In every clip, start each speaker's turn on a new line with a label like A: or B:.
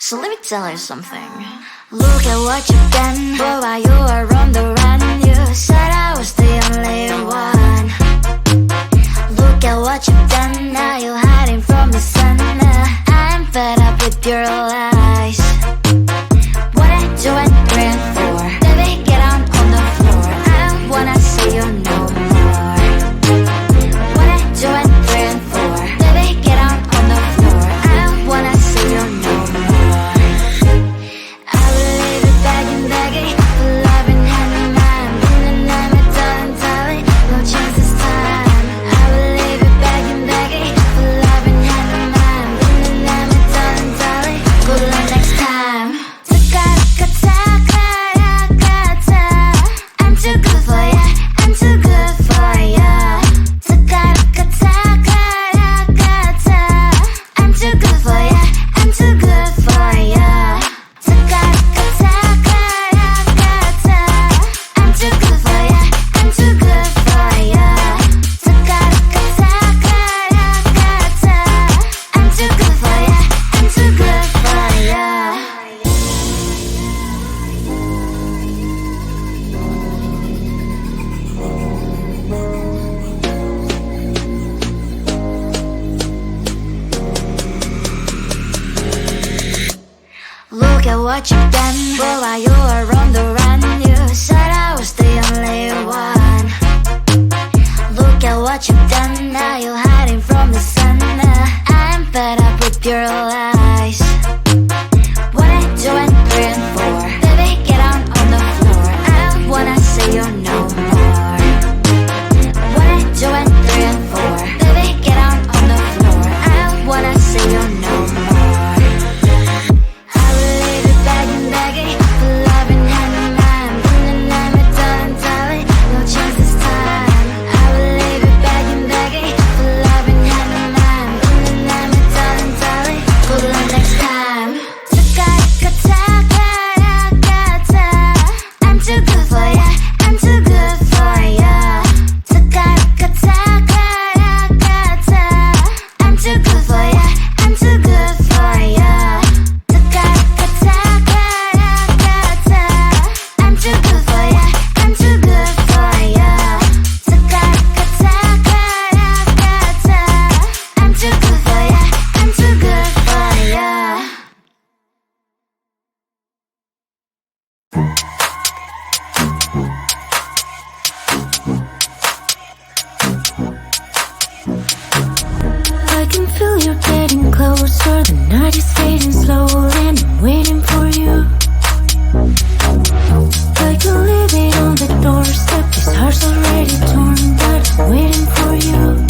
A: So let me tell you something. Look at what you've done, boy, while you were on the run. You said I was the only one. Look at what you've done, now you're hiding from the sun. I'm fed up with your lies. What I do and bring for, baby, get on the floor. I don't wanna see you no more. what you've done. But while you were on the run, you said I was the only one. Look at what you've done, now you're hiding from the sun. I'm fed up with your lies. 1, 2, and 3, and 4. Baby, get out on the floor. I don't wanna see you no more. 1, 2, and 3, and 4. Baby, get out on the floor. I don't wanna see you no more. I will leave you begging, begging for love and hand in hand. And I'm darling, darling, no chance this time. I will leave you begging, begging for love and hand in hand. And I'm darling, darling, good luck next time. I'm too good for ya, I'm too good for ya. I'm too good for ya, I'm too good for ya. I'm too good for ya, I'm too good for ya. I'm too good for ya, I'm too good for ya. I can feel you getting closer, the night is fading slowly and I'm waiting for you. I can leave it on the doorstep, this heart's already torn, but I'm waiting for you.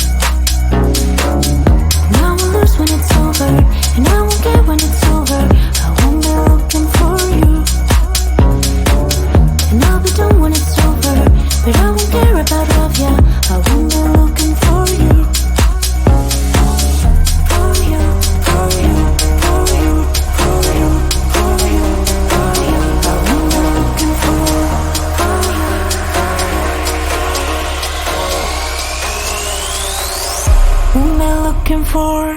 A: And I will lose when it's over, and I won't get when it's over. I won't be looking for you. And I'll be done when it's over, but I won't care about love, yeah. I won't be looking for you. Looking for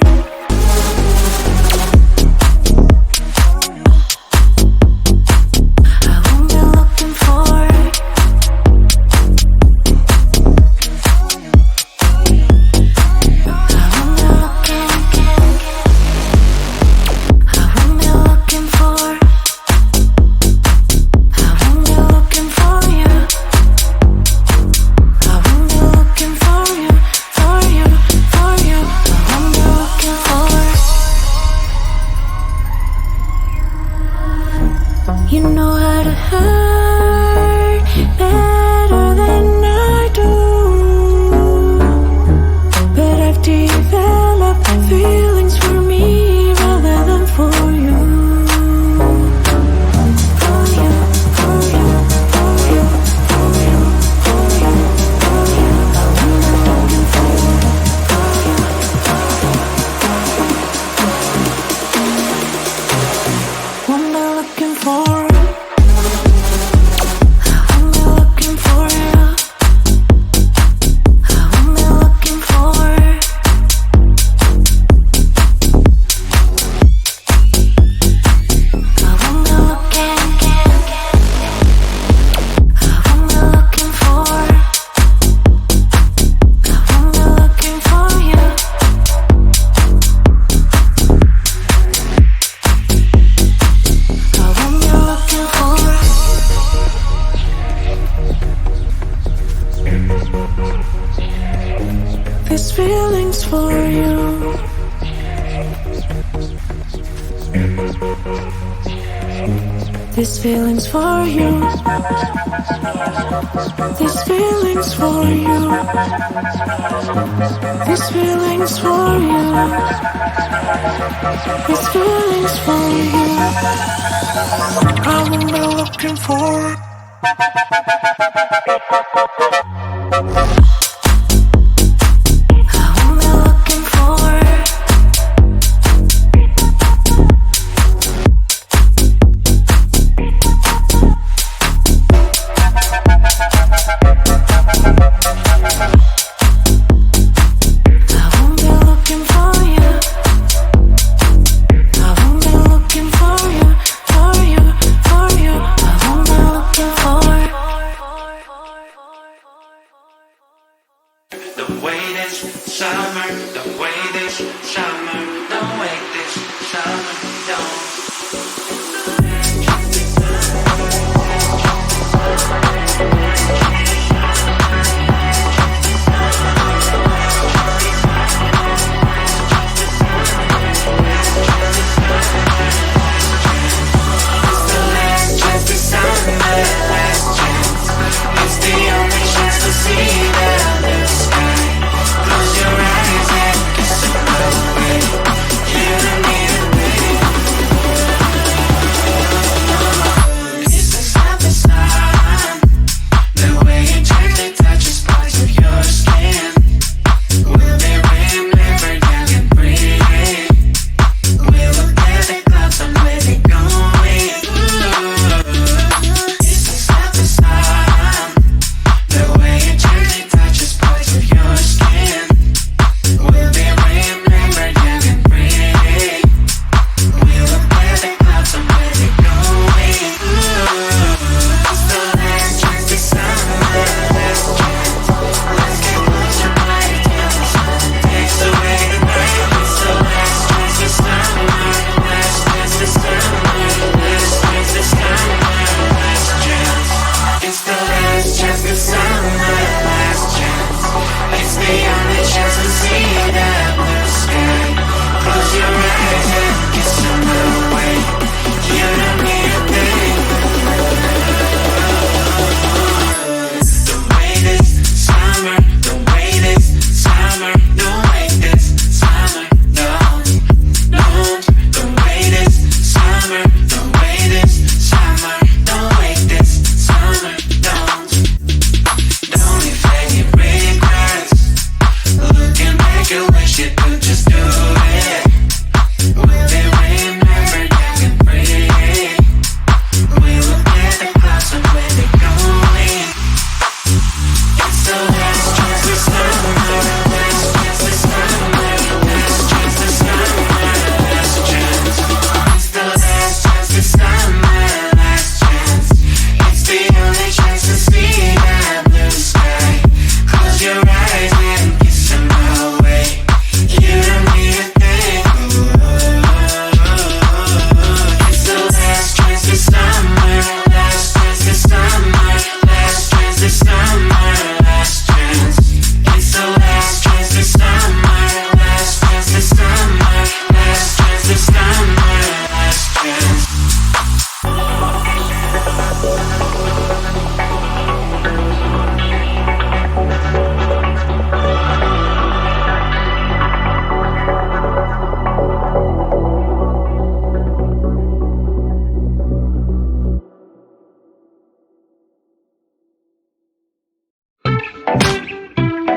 A: you know how to hurt better than I do, but I've developed feelings for me rather than for you. For you, for you, for you, for you, for you, for you. I'm looking for you. What am I looking for? This feeling's for you. This feeling's for you. This feeling's for you. This feeling's for you. This feeling's for you. I won't be looking for it. Summer, don't wait this summer, don't.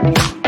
A: you.